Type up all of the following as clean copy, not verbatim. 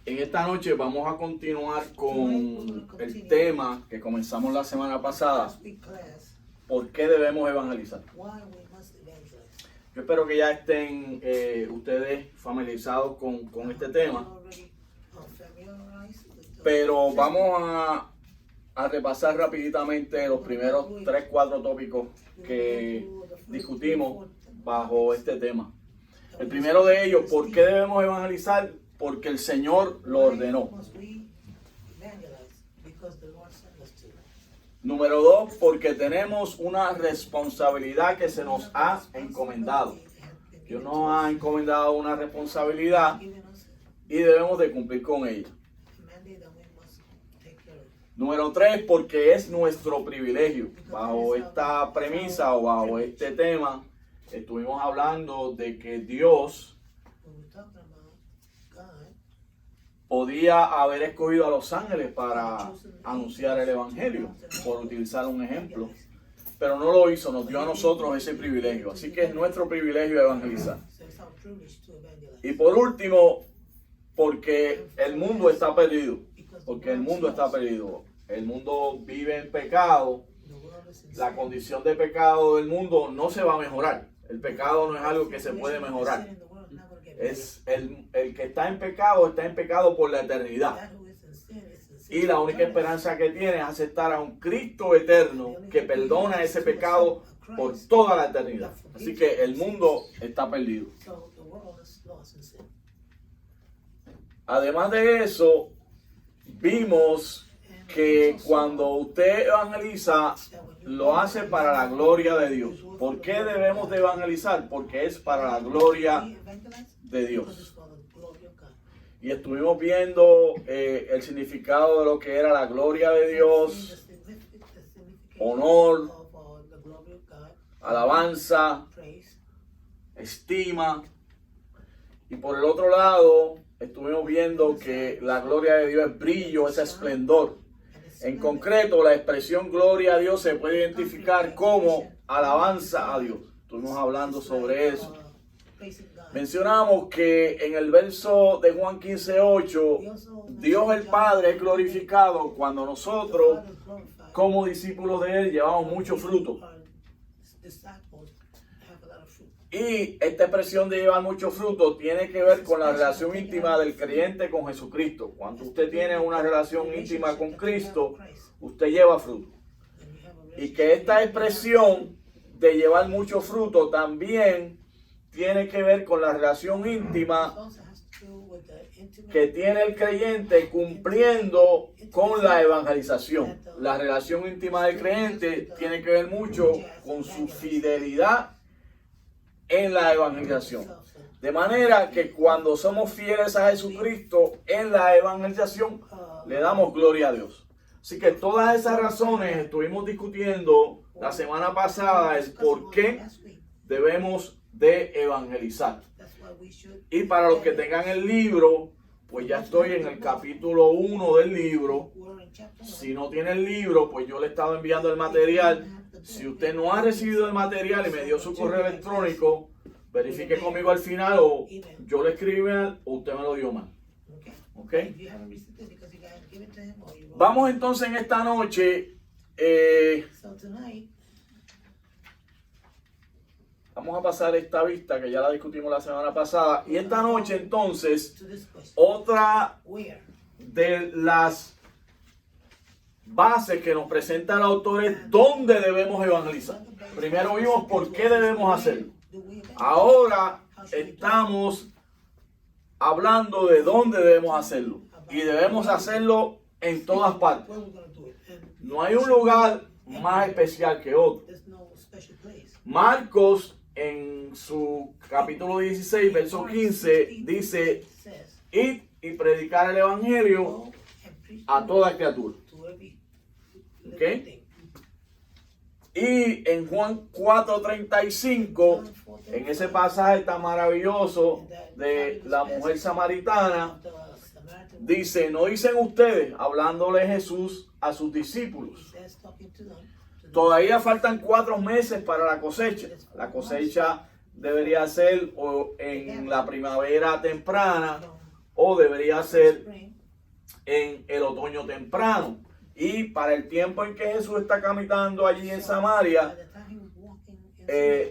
En esta noche vamos a continuar con el tema que comenzamos la semana pasada. ¿Por qué debemos evangelizar? Yo espero que ya estén ustedes familiarizados con este tema. Pero vamos a repasar rapiditamente los primeros 3-4 tópicos que discutimos bajo este tema. El primero de ellos, ¿por qué debemos evangelizar? Porque el Señor lo ordenó. Número 2, porque tenemos una responsabilidad que se nos ha encomendado. Dios nos ha encomendado una responsabilidad y debemos de cumplir con ella. Número 3, porque es nuestro privilegio. Bajo esta premisa o bajo este tema, estuvimos hablando de que Dios podía haber escogido a los ángeles para anunciar el evangelio, por utilizar un ejemplo, pero no lo hizo, nos dio a nosotros ese privilegio, así que es nuestro privilegio evangelizar. Y por último, porque el mundo está perdido, el mundo vive en pecado, la condición de pecado del mundo no se va a mejorar, el pecado no es algo que se puede mejorar. Es el que está en pecado por la eternidad. Y la única esperanza que tiene es aceptar a un Cristo eterno que perdona ese pecado por toda la eternidad. Así que el mundo está perdido. Además de eso, vimos que cuando usted evangeliza, lo hace para la gloria de Dios. ¿Por qué debemos de evangelizar? Porque es para la gloria de Dios. Y estuvimos viendo el significado de lo que era la gloria de Dios, honor, alabanza, estima. Y por el otro lado, estuvimos viendo que la gloria de Dios es brillo, es esplendor. En concreto, la expresión gloria a Dios se puede identificar como alabanza a Dios. Estuvimos hablando sobre eso. Mencionamos que en el verso de Juan 15:8, Dios el Padre es glorificado cuando nosotros, como discípulos de Él, llevamos mucho fruto. Y esta expresión de llevar mucho fruto tiene que ver con la relación íntima del creyente con Jesucristo. Cuando usted tiene una relación íntima con Cristo, usted lleva fruto. Y que esta expresión de llevar mucho fruto también tiene que ver con la relación íntima que tiene el creyente cumpliendo con la evangelización. La relación íntima del creyente tiene que ver mucho con su fidelidad en la evangelización. De manera que cuando somos fieles a Jesucristo en la evangelización, le damos gloria a Dios. Así que todas esas razones estuvimos discutiendo la semana pasada, es por qué debemos de evangelizar. Y para los que tengan el libro, pues ya estoy en el capítulo 1 del libro. Si no tiene el libro, pues yo le he estado enviando el material. Si usted no ha recibido el material y me dio su correo electrónico, verifique conmigo al final, o yo le escribí mal o usted me lo dio mal. ¿Ok? Vamos entonces en esta noche. Vamos a pasar esta vista que ya la discutimos la semana pasada. Y esta noche entonces, otra de las bases que nos presenta el autor es dónde debemos evangelizar. Primero vimos por qué debemos hacerlo. Ahora estamos hablando de dónde debemos hacerlo. Y debemos hacerlo en todas partes. No hay un lugar más especial que otro. Marcos, en su capítulo 16, verso 15, dice: id y predicar el evangelio a toda criatura. ¿Okay? Y en Juan 4:35, en ese pasaje tan maravilloso de la mujer samaritana, dice: no dicen ustedes, hablándole Jesús a sus discípulos, todavía faltan 4 meses para la cosecha. La cosecha debería ser o en la primavera temprana o debería ser en el otoño temprano. Y para el tiempo en que Jesús está caminando allí en Samaria,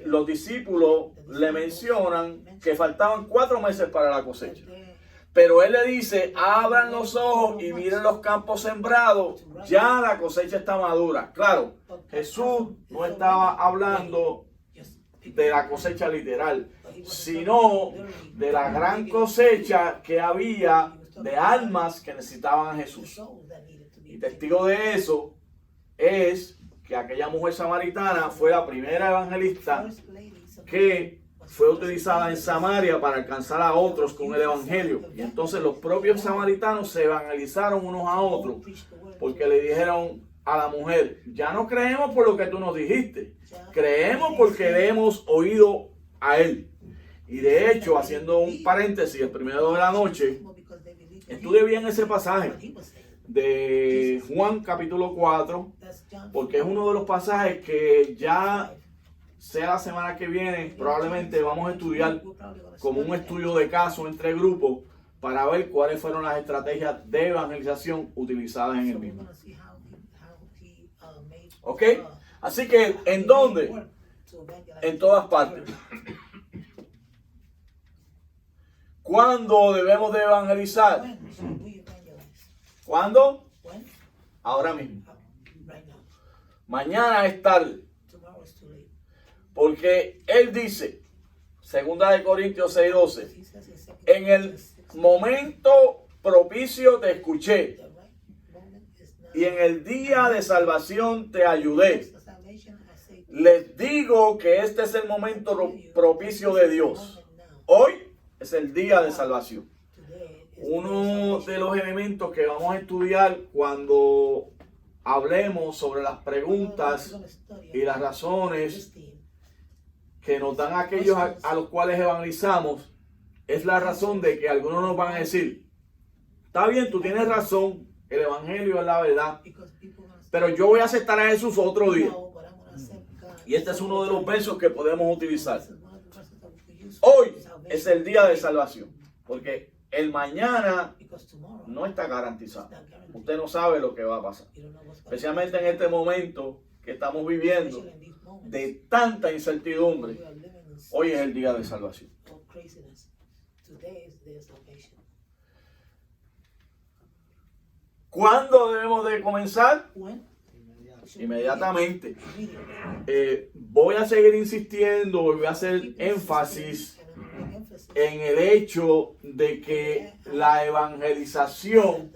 los discípulos le mencionan que faltaban 4 meses para la cosecha. Pero él le dice, abran los ojos y miren los campos sembrados, ya la cosecha está madura. Claro, Jesús no estaba hablando de la cosecha literal, sino de la gran cosecha que había de almas que necesitaban a Jesús. Y testigo de eso es que aquella mujer samaritana fue la primera evangelista que fue utilizada en Samaria para alcanzar a otros con el evangelio. Y entonces los propios samaritanos se evangelizaron unos a otros porque le dijeron a la mujer, ya no creemos por lo que tú nos dijiste, creemos porque le hemos oído a él. Y de hecho, haciendo un paréntesis, el primero de la noche, estudie bien ese pasaje de Juan capítulo 4, porque es uno de los pasajes que ya sea la semana que viene, probablemente vamos a estudiar como un estudio de caso entre grupos para ver cuáles fueron las estrategias de evangelización utilizadas en el mismo. ¿Ok? Así que, ¿en dónde? En todas partes. ¿Cuándo debemos de evangelizar? ¿Cuándo? Ahora mismo. Mañana es tarde. Porque él dice, 2 Corintios 6:12, en el momento propicio te escuché y en el día de salvación te ayudé. Les digo que este es el momento propicio de Dios. Hoy es el día de salvación. Uno de los elementos que vamos a estudiar cuando hablemos sobre las preguntas y las razones que nos dan aquellos a los cuales evangelizamos es la razón de que algunos nos van a decir, está bien, tú tienes razón, el evangelio es la verdad, pero yo voy a aceptar a Jesús otro día. Y este es uno de los versos que podemos utilizar. Hoy es el día de salvación, porque el mañana no está garantizado. Usted no sabe lo que va a pasar, especialmente en este momento que estamos viviendo de tanta incertidumbre. Hoy es el día de salvación. ¿Cuándo debemos de comenzar? Inmediatamente. Voy a seguir insistiendo, voy a hacer énfasis en el hecho de que la evangelización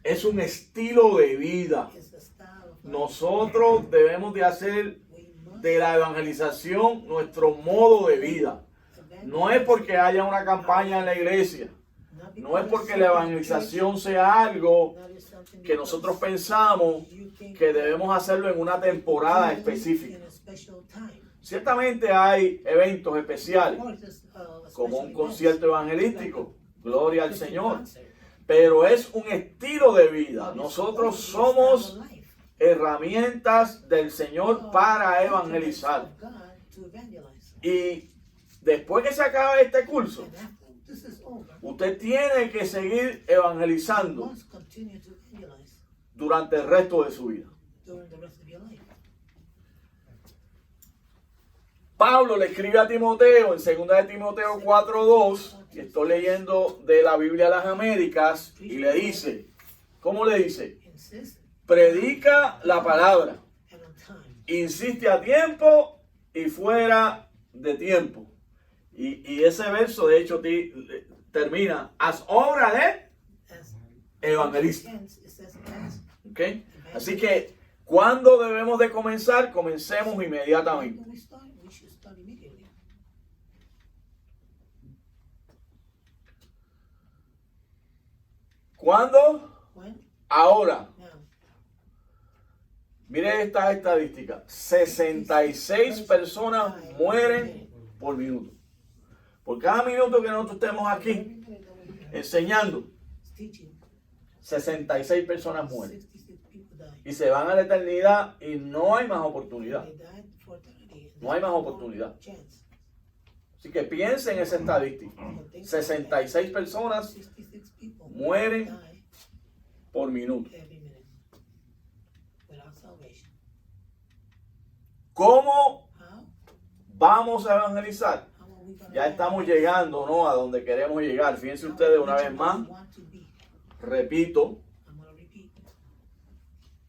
es un estilo de vida. Nosotros debemos de hacer de la evangelización nuestro modo de vida. No es porque haya una campaña en la iglesia. No es porque la evangelización sea algo que nosotros pensamos que debemos hacerlo en una temporada específica. Ciertamente hay eventos especiales, como un concierto evangelístico, gloria al Señor, pero es un estilo de vida. Nosotros somos herramientas del Señor para evangelizar. Y después que se acabe este curso, usted tiene que seguir evangelizando durante el resto de su vida. Pablo le escribe a Timoteo en 2 de Timoteo 4:2, y estoy leyendo de la Biblia de las Américas, y le dice, ¿cómo le dice? Predica la palabra, insiste a tiempo y fuera de tiempo. Y ese verso de hecho termina, haz obra de evangelista. ¿Okay? Así que, ¿cuándo debemos de comenzar? Comencemos inmediatamente. ¿Cuándo? Ahora. Mire esta estadística. 66 personas mueren por minuto. Por cada minuto que nosotros estemos aquí enseñando, 66 personas mueren. Y se van a la eternidad y no hay más oportunidad. No hay más oportunidad. Así que piensen en esa estadística. 66 personas mueren por minuto. ¿Cómo vamos a evangelizar? Ya estamos llegando, ¿no?, a donde queremos llegar. Fíjense ustedes una vez más. Repito.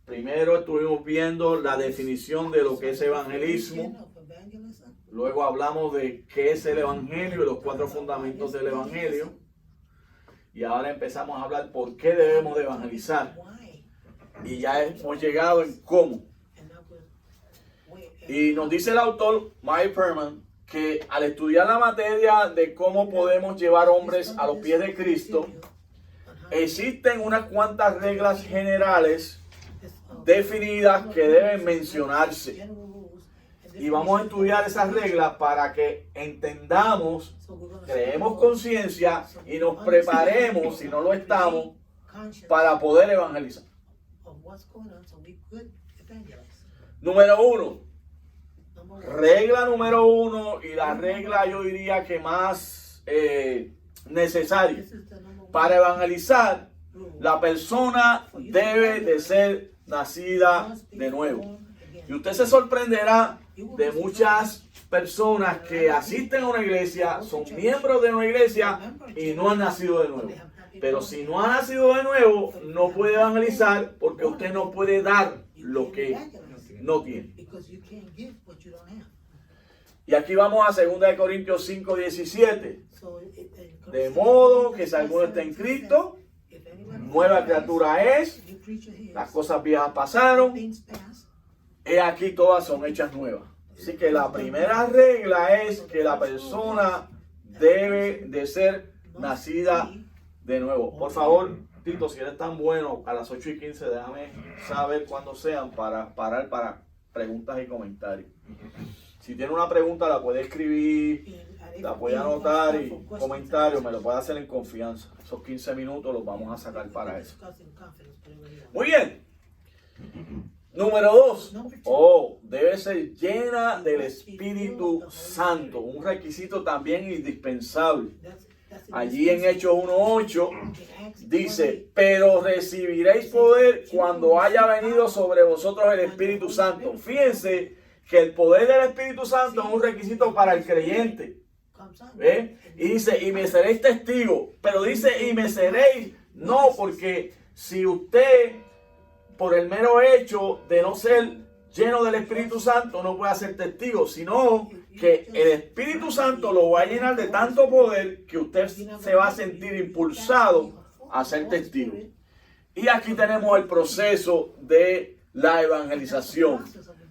Primero estuvimos viendo la definición de lo que es evangelismo. Luego hablamos de qué es el evangelio y los 4 fundamentos del evangelio. Y ahora empezamos a hablar por qué debemos de evangelizar. Y ya hemos llegado en cómo. Y nos dice el autor, Mike Perman, que al estudiar la materia de cómo podemos llevar hombres a los pies de Cristo, existen unas cuantas reglas generales definidas que deben mencionarse. Y vamos a estudiar esas reglas para que entendamos, creemos conciencia y nos preparemos, si no lo estamos, para poder evangelizar. Número 1. Regla número 1, y la regla yo diría que más necesaria para evangelizar: la persona debe de ser nacida de nuevo. Y usted se sorprenderá de muchas personas que asisten a una iglesia, son miembros de una iglesia y no han nacido de nuevo. Pero si no ha nacido de nuevo, no puede evangelizar, porque usted no puede dar lo que no tiene. Y aquí vamos a 2 Corintios 5:17. De modo que si alguno está en Cristo, nueva criatura es, las cosas viejas pasaron, he aquí todas son hechas nuevas. Así que la primera regla es que la persona debe de ser nacida de nuevo. Por favor, Tito, si eres tan bueno, a las 8:15 déjame saber cuándo sean para parar para preguntas y comentarios. Si tiene una pregunta, la puede escribir, la puede anotar, y comentarios me lo puede hacer en confianza. Esos 15 minutos los vamos a sacar para eso. Muy bien. Número 2. Debe ser llena del Espíritu Santo. Un requisito también indispensable. Allí en Hechos 1:8 dice: pero recibiréis poder cuando haya venido sobre vosotros el Espíritu Santo. Fíjense que el poder del Espíritu Santo es un requisito para el creyente. ¿Ve? Y dice: y me seréis testigos. Pero dice: y me seréis, no, porque si usted, por el mero hecho de no ser lleno del Espíritu Santo, no puede ser testigo, sino que el Espíritu Santo lo va a llenar de tanto poder que usted se va a sentir impulsado a ser testigo. Y aquí tenemos el proceso de la evangelización.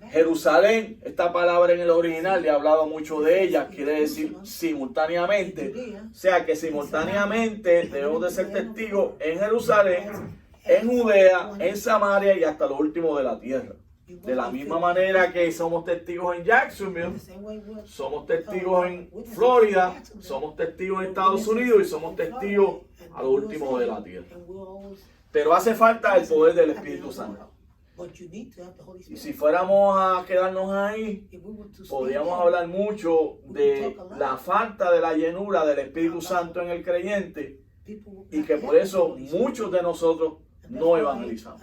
Jerusalén, esta palabra en el original, le he hablado mucho de ella, quiere decir simultáneamente. O sea que simultáneamente debemos de ser testigos en Jerusalén, en Judea, en Samaria y hasta lo último de la tierra. De la misma manera que somos testigos en Jacksonville, somos testigos en Florida, somos testigos en Estados Unidos y somos testigos a lo último de la tierra. Pero hace falta el poder del Espíritu Santo. Y si fuéramos a quedarnos ahí, podríamos hablar mucho de la falta de la llenura del Espíritu Santo en el creyente, y que por eso muchos de nosotros no evangelizamos.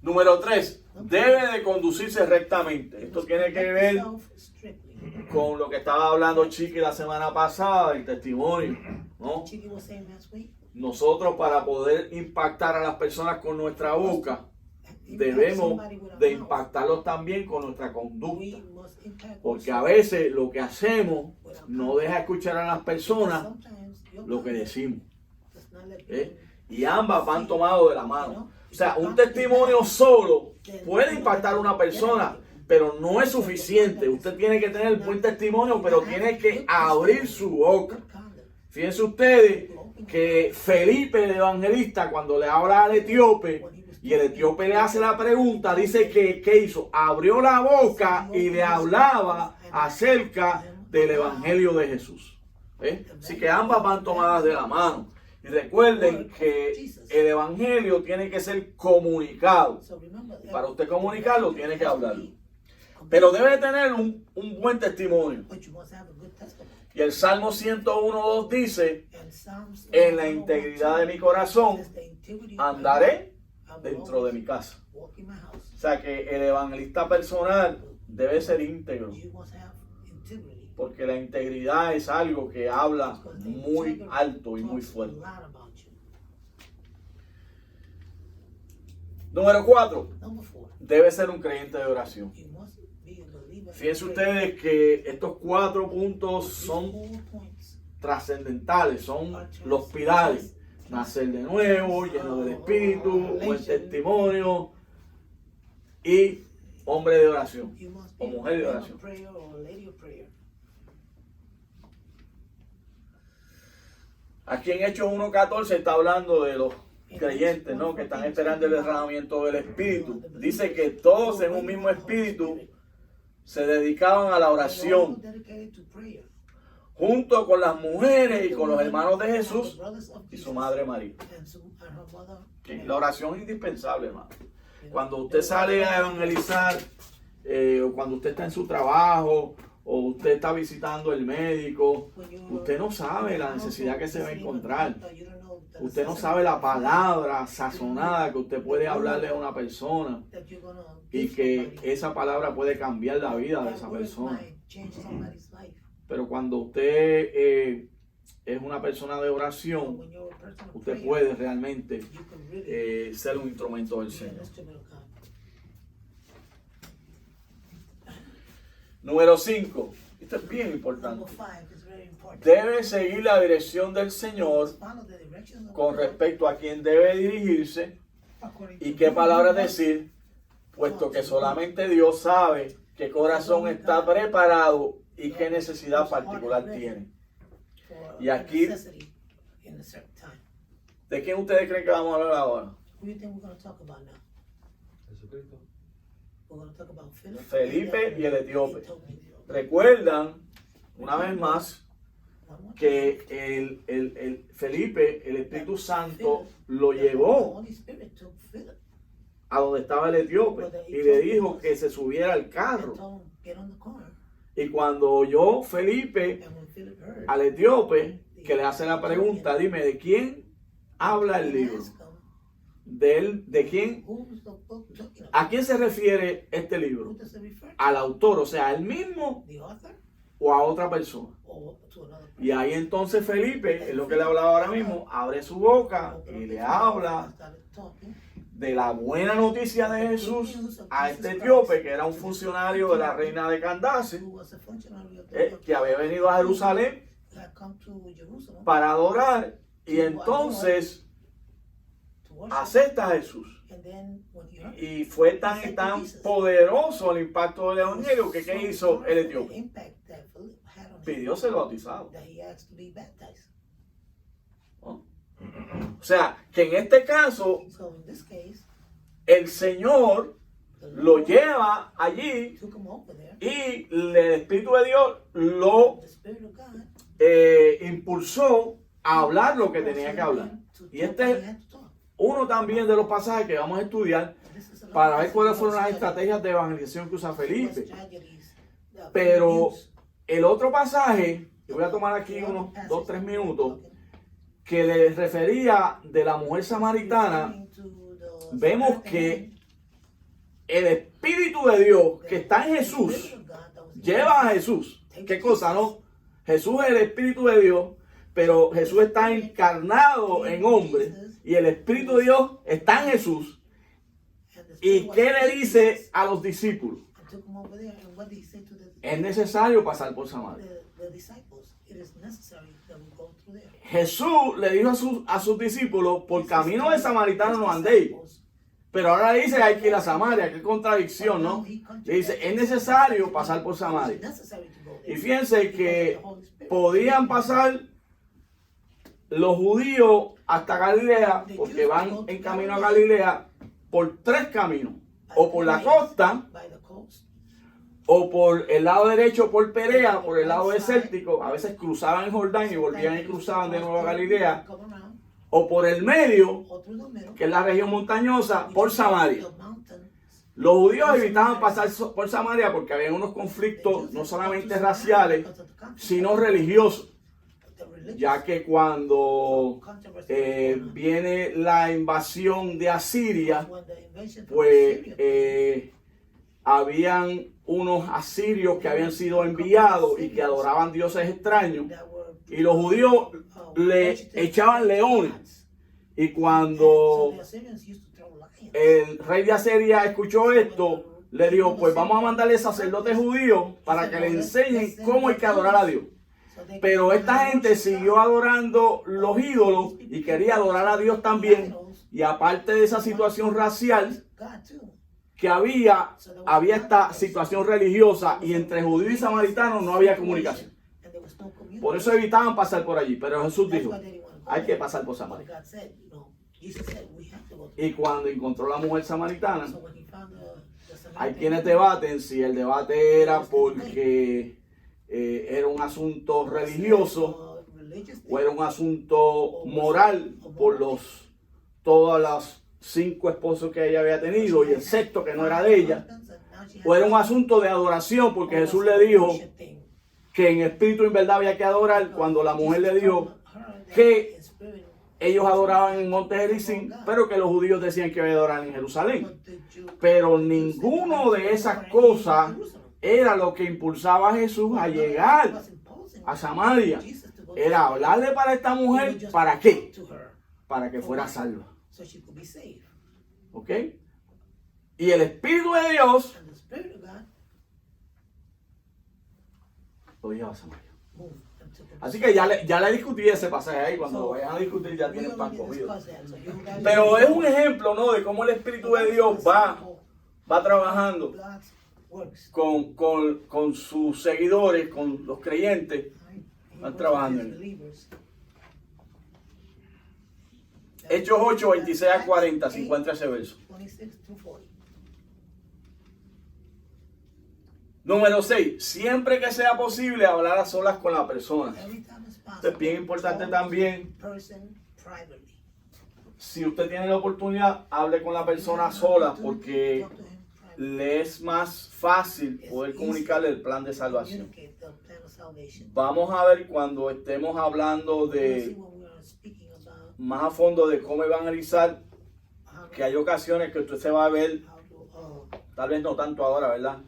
Número 3, debe de conducirse rectamente. Esto tiene que ver con lo que estaba hablando Chiqui la semana pasada, el testimonio, ¿no? Nosotros, para poder impactar a las personas con nuestra boca, debemos de impactarlos también con nuestra conducta. Porque a veces lo que hacemos no deja escuchar a las personas lo que decimos. Y ambas van tomadas de la mano. O sea, un testimonio solo puede impactar a una persona, pero no es suficiente. Usted tiene que tener buen testimonio, pero tiene que abrir su boca. Fíjense ustedes que Felipe, el evangelista, cuando le habla al etíope y el etíope le hace la pregunta, dice que ¿qué hizo? Abrió la boca y le hablaba acerca del evangelio de Jesús. Así que ambas van tomadas de la mano. Y recuerden que el evangelio tiene que ser comunicado. Y para usted comunicarlo, tiene que hablarlo. Pero debe tener un buen testimonio. But you must have a good testimony. Y el Salmo 101.2 dice, And Psalms en la 101:2 integridad de mi corazón says, "The integrity of my andaré heart, I will dentro de mi always casa. walk in my house." O sea que el evangelista personal debe ser íntegro, You must have integrity. porque la integridad es algo que habla Because the muy integrity alto y muy talks a fuerte. lot about you. Número 4, Number 4, debe ser un creyente de oración. you must be a believer. Fíjense in prayer. ustedes que estos 4 puntos These son 4 points trascendentales, son los pilares. Nacer de nuevo, lleno del Espíritu, buen testimonio y hombre de oración You must o be a mujer de man of oración. prayer or a lady of prayer. Aquí en Hechos 1.14 está hablando de los creyentes, ¿no? Que están esperando el derramamiento del Espíritu. Dice que todos en un mismo Espíritu se dedicaban a la They were all oración, dedicated to prayer. junto con las mujeres y con los hermanos de Jesús y su madre María. And her mother. Que la oración es indispensable, hermano. Cuando usted sale a evangelizar, o cuando usted está en su trabajo, o usted está visitando el médico, usted no sabe la necesidad que se va a encontrar. Usted no sabe la palabra sazonada que usted puede hablarle a una persona y que esa palabra puede cambiar la vida de esa persona. Pero cuando usted es una persona de oración, usted puede realmente ser un instrumento del Señor. Número 5. Esto es bien importante. Debe seguir la dirección del Señor con respecto a quién debe dirigirse y qué palabras decir, puesto que solamente Dios sabe qué corazón está preparado y qué necesidad particular tiene. Y aquí, ¿de quién ustedes creen que vamos a hablar ahora? Jesucristo. Felipe y el etíope. Recuerdan, una vez más, que el Felipe, el Espíritu Santo, lo llevó a donde estaba el etíope y le dijo que se subiera al carro. Y cuando oyó Felipe al etíope, que le hace la pregunta, dime, ¿de quién habla el libro? ¿De quién? ¿A quién se refiere este libro? ¿Al autor, o sea, al mismo o a otra persona? Y ahí entonces Felipe, es lo que le hablaba ahora mismo, abre su boca y le habla de la buena noticia de Jesús a este etíope, que era un funcionario de la reina de Candace, que había venido a Jerusalén para adorar, y entonces acepta a Jesús. Y fue tan y tan poderoso el impacto del evangelio que ¿qué hizo el etíope? Pidió ser bautizado. ¿No? O sea, que en este caso el Señor lo lleva allí y el Espíritu de Dios lo impulsó a hablar lo que tenía que hablar. Y este es uno también de los pasajes que vamos a estudiar para ver cuáles fueron las estrategias de evangelización que usa Felipe. Pero el otro pasaje, yo voy a tomar aquí unos 2-3 minutos, que le refería de la mujer samaritana, vemos que el Espíritu de Dios que está en Jesús lleva a Jesús. ¿Qué cosa, no? Jesús es el Espíritu de Dios, pero Jesús está encarnado en hombre y el Espíritu de Dios está en Jesús. ¿Y qué le dice a los discípulos? Es necesario pasar por Samaria. Jesús le dijo a sus discípulos, por camino de samaritano no andéis. Pero ahora dice hay que ir a Samaria. Qué contradicción, ¿no? Le dice, es necesario pasar por Samaria. Y fíjense que podían pasar los judíos hasta Galilea, porque van en camino a Galilea, por 3 caminos. O por la costa, o por el lado derecho por Perea, por el lado desértico. A veces cruzaban el Jordán y volvían y cruzaban de nuevo a Galilea. O por el medio, que es la región montañosa, por Samaria. Los judíos evitaban pasar por Samaria porque había unos conflictos no solamente raciales, sino religiosos, ya que cuando viene la invasión de Asiria, pues habían unos asirios que habían sido enviados y que adoraban dioses extraños, y los judíos le echaban leones. Y cuando el rey de Asiria escuchó esto, le dijo, pues vamos a mandarle sacerdotes judíos para que le enseñen cómo hay que adorar a Dios. Pero esta gente siguió adorando los ídolos y quería adorar a Dios también. Y aparte de esa situación racial que había esta situación religiosa, y entre judíos y samaritanos no había comunicación. Por eso evitaban pasar por allí. Pero Jesús dijo, hay que pasar por Samaria. Y cuando encontró la mujer samaritana, hay quienes debaten si el debate era porque era un asunto religioso o era un asunto moral por todos los 5 esposos que ella había tenido y el sexto que no era de ella, o era un asunto de adoración porque Jesús le dijo que en espíritu y en verdad había que adorar, cuando la mujer le dijo que ellos adoraban en Monte Gerizim, pero que los judíos decían que había que adorar en Jerusalén. Pero ninguno de esas cosas era lo que impulsaba a Jesús a llegar a Samaria. Era hablarle para esta mujer, ¿para qué? Para que fuera salva. ¿Ok? Y el Espíritu de Dios lo lleva a Samaria. Así que ya le discutí ese pasaje ahí. Cuando lo vayan a discutir ya tienen pan cogido. Pero es un ejemplo, ¿no?, de cómo el Espíritu de Dios va trabajando con sus seguidores, con los creyentes. Van trabajando en él. Hechos 8, 26 a 40, se encuentra ese verso. Número 6, siempre que sea posible hablar a solas con la persona. Esto es bien importante también. Si usted tiene la oportunidad, hable con la persona sola, porque le es más fácil poder comunicarle el plan de salvación. Vamos a ver cuando estemos hablando más a fondo de cómo evangelizar, que hay ocasiones que usted se va a ver, tal vez no tanto ahora, ¿verdad?,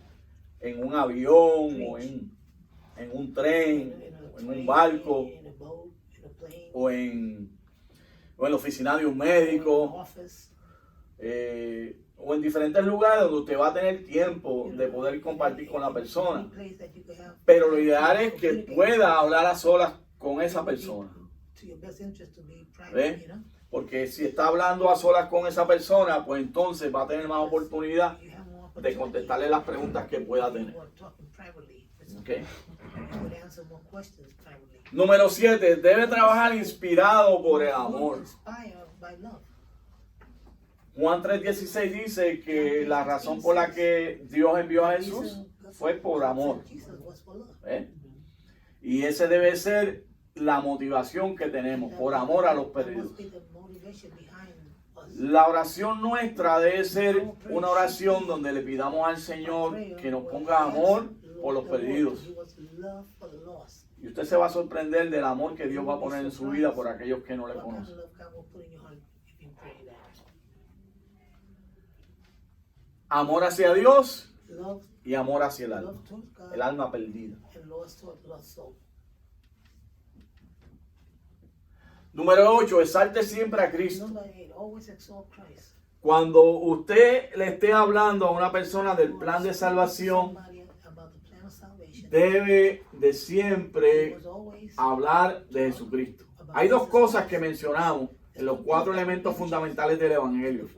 en un avión o en un tren o en un barco o en la oficina de un médico o en diferentes lugares donde usted va a tener tiempo de poder compartir con la persona. Pero lo ideal es que pueda hablar a solas con esa persona. ¿Ve? Porque si está hablando a solas con esa persona, pues entonces va a tener más oportunidad de contestarle las preguntas que pueda tener. Okay. Número 7, debe trabajar inspirado por el amor. Juan 3:16 dice que la razón por la que Dios envió a Jesús fue por amor. ¿Eh? Y ese debe ser la motivación que tenemos, por amor a los perdidos. La oración nuestra debe ser una oración donde le pidamos al Señor que nos ponga amor por los perdidos. Y usted se va a sorprender del amor que Dios va a poner en su vida por aquellos que no le conocen. Amor hacia Dios y amor hacia el alma perdida. Número 8, exalte siempre a Cristo. Cuando usted le esté hablando a una persona del plan de salvación, debe de siempre hablar de Jesucristo. Hay 2 cosas que mencionamos en los 4 elementos fundamentales del Evangelio.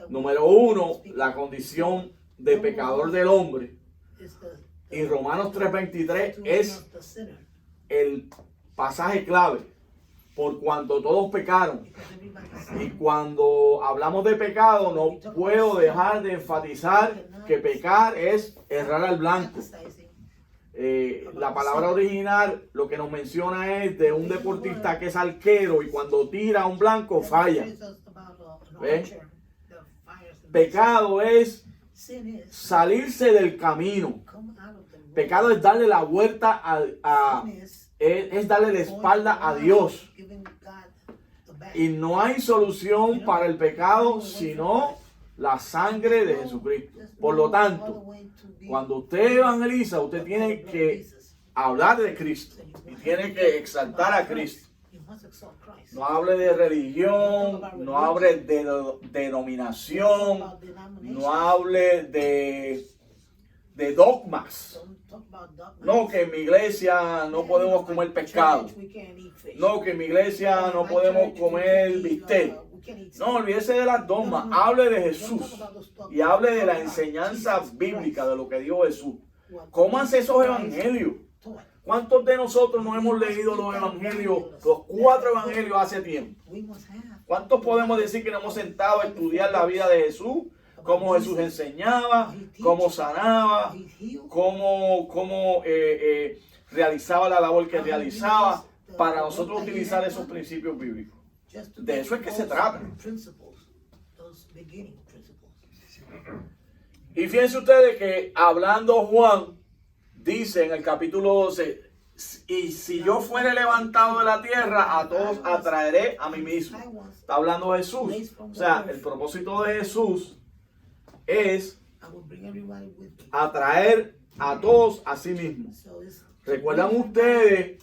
Número 1, la condición de pecador del hombre. Y Romanos 3:23 es el pasaje clave. Por cuanto todos pecaron. Y cuando hablamos de pecado, no puedo dejar de enfatizar que pecar es errar al blanco. La palabra original lo que nos menciona es de un deportista que es arquero y cuando tira un blanco falla. ¿Ve? Pecado es Sin is salirse del camino. come out of the road. Pecado es darle la vuelta Sin is es darle la espalda a Dios. giving God the back. Y no hay solución para el pecado sino la sangre de Jesucristo. Por lo tanto, cuando usted evangeliza, usted tiene que hablar de Cristo y tiene que exaltar a Cristo. You must exalt Christ. No hable de religión, no hable de denominación, About denomination. no hable de dogmas. Don't talk about dogmas. No, que en mi iglesia no podemos comer pescado. We can't eat fish. No, que en mi iglesia no podemos comer bistec. No, olvídese de las dogmas. Hable de Jesús y hable de la enseñanza bíblica de lo que dijo Jesús. Cómanse esos evangelios. ¿Cuántos de nosotros no hemos leído los evangelios, los 4 evangelios hace tiempo? ¿Cuántos podemos decir que nos hemos sentado a estudiar la vida de Jesús? Cómo Jesús enseñaba, cómo sanaba, cómo realizaba la labor que realizaba, para nosotros utilizar esos principios bíblicos. De eso es que se trata. Y fíjense ustedes que hablando Juan, dice en el capítulo 12, y si yo fuere levantado de la tierra, a todos atraeré a mí mismo. Está hablando Jesús. O sea, el propósito de Jesús es atraer a todos a sí mismo. ¿Recuerdan ustedes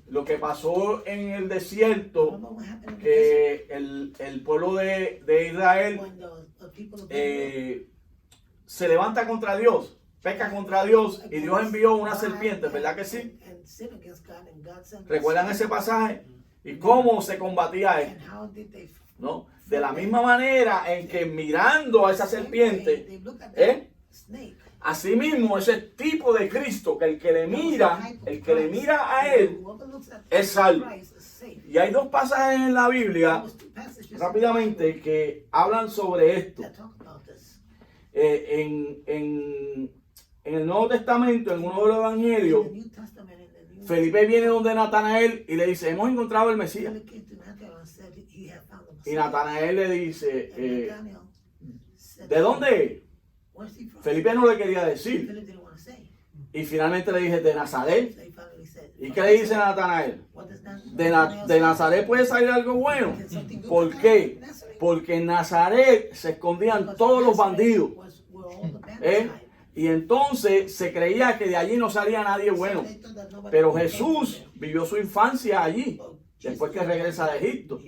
lo que pasó en el desierto? Que el pueblo de Israel se levanta contra Dios, peca contra Dios, y Dios envió una serpiente, ¿verdad que sí? ¿Recuerdan ese pasaje? ¿Y cómo se combatía esto? ¿No? De la misma manera en que mirando a esa serpiente, asimismo ese tipo de Cristo, que el que le mira a él es salvo. Y hay 2 pasajes en la Biblia, rápidamente, que hablan sobre esto. En el Nuevo Testamento, en uno de los evangelios, Felipe viene donde Natanael y le dice, hemos encontrado el Mesías. Y Natanael le dice, ¿de dónde es? Felipe no le quería decir. Y finalmente le dije, de Nazaret. ¿Y qué le dice Natanael? De Nazaret puede salir algo bueno. ¿Por qué? Porque en Nazaret se escondían todos los bandidos. Y entonces se creía que de allí no salía nadie bueno. Pero Jesús vivió su infancia allí, después que regresa de Egipto.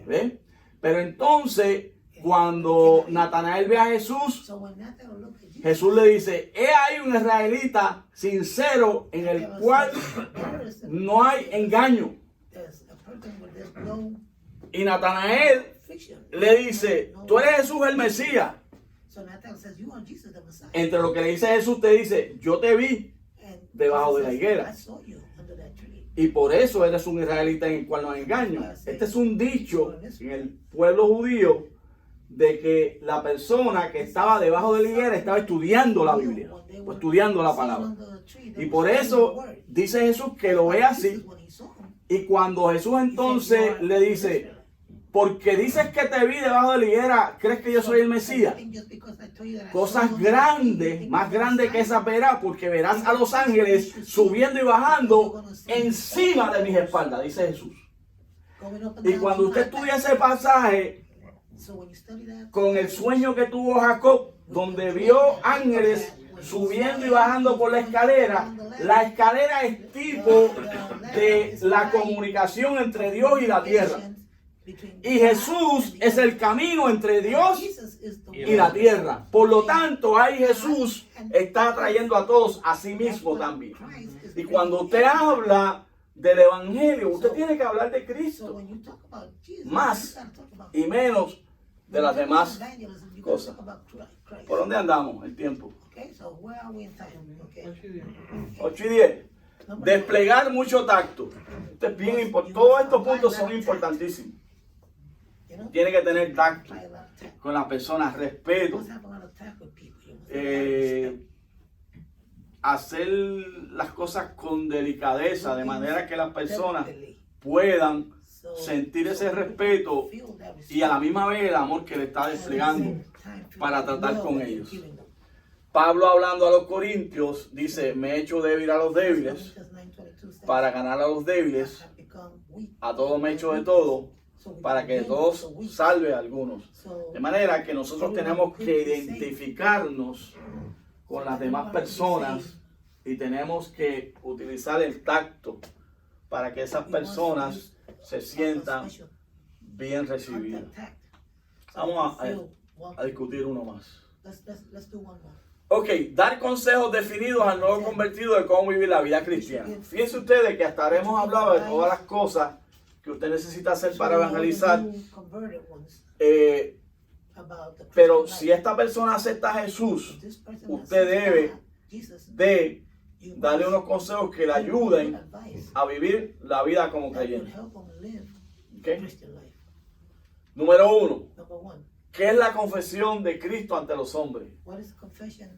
¿Ven? Pero entonces, cuando Natanael ve a Jesús, Jesús le dice, he ahí un israelita sincero en el cual no hay engaño. Y Natanael le dice, tú eres Jesús el Mesías. Entre lo que le dice Jesús, te dice, yo te vi debajo de la higuera. Y por eso eres un israelita en el cual no hay engaño. Este es un dicho en el pueblo judío de que la persona que estaba debajo de la higuera estaba estudiando la Biblia o estudiando la palabra. Y por eso dice Jesús que lo ve así. Y cuando Jesús entonces le dice, porque dices que te vi debajo de la higuera, ¿crees que yo soy el Mesías? Cosas grandes, más grandes que esa verás, porque verás a los ángeles subiendo y bajando encima de mis espaldas, dice Jesús. Y cuando usted estudia ese pasaje, con el sueño que tuvo Jacob, donde vio ángeles subiendo y bajando por la escalera es tipo de la comunicación entre Dios y la tierra. Y Jesús es el camino entre Dios y la tierra. Por lo tanto, ahí Jesús está atrayendo a todos a sí mismo también. Y cuando usted habla del evangelio, usted tiene que hablar de Cristo más y menos de las demás cosas. ¿Por dónde andamos el tiempo? 8:10. Desplegar mucho tacto. Esto es bien importante. Todos estos puntos son importantísimos. Tiene que tener tacto con las personas, respeto, hacer las cosas con delicadeza, de manera que las personas puedan sentir ese respeto y a la misma vez el amor que le está desplegando para tratar con ellos. Pablo hablando a los corintios dice, me he hecho débil a los débiles Corinthians 9:22 says, para ganar a los "I débiles, have become weak a todos me he hecho de for todo, so we para can que gain todos the weak." salve a algunos. So, De manera que nosotros tenemos que identificarnos con las demás personas y tenemos que utilizar el tacto para que esas personas se sientan bien recibidas. Vamos a discutir uno más. Let's do one more. Ok, dar consejos definidos al nuevo convertido de cómo vivir la vida cristiana. Fíjense ustedes que hasta hemos hablado de todas las cosas que usted necesita hacer para evangelizar. Pero si esta persona acepta a Jesús, usted debe de darle unos consejos que le ayuden a vivir la vida como creyente. ¿Okay? Número 1. ¿Qué es la confesión de Cristo ante los hombres?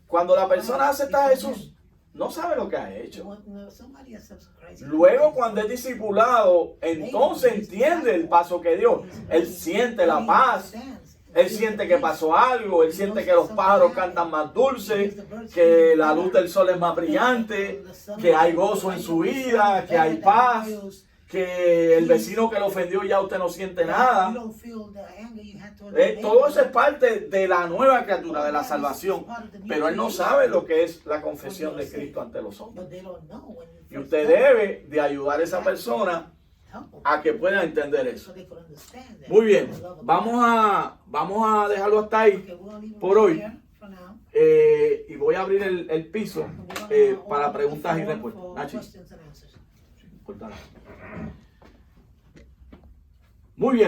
Cuando la persona acepta a Jesús, no sabe lo que ha hecho. Luego, cuando es discipulado, entonces entiende el paso que dio. Él siente la paz. Él siente que pasó algo. Él siente que los pájaros cantan más dulce, que la luz del sol es más brillante, que hay gozo en su vida, que hay paz, que el vecino que lo ofendió ya usted no siente nada. Todo eso es parte de la nueva criatura, de la salvación. Pero él no sabe lo que es la confesión de Cristo ante los hombres. Y usted debe de ayudar a esa persona a que pueda entender eso. Muy bien, vamos a dejarlo hasta ahí por hoy. Y voy a abrir el piso para preguntas y respuestas. Nachi. Muy bien.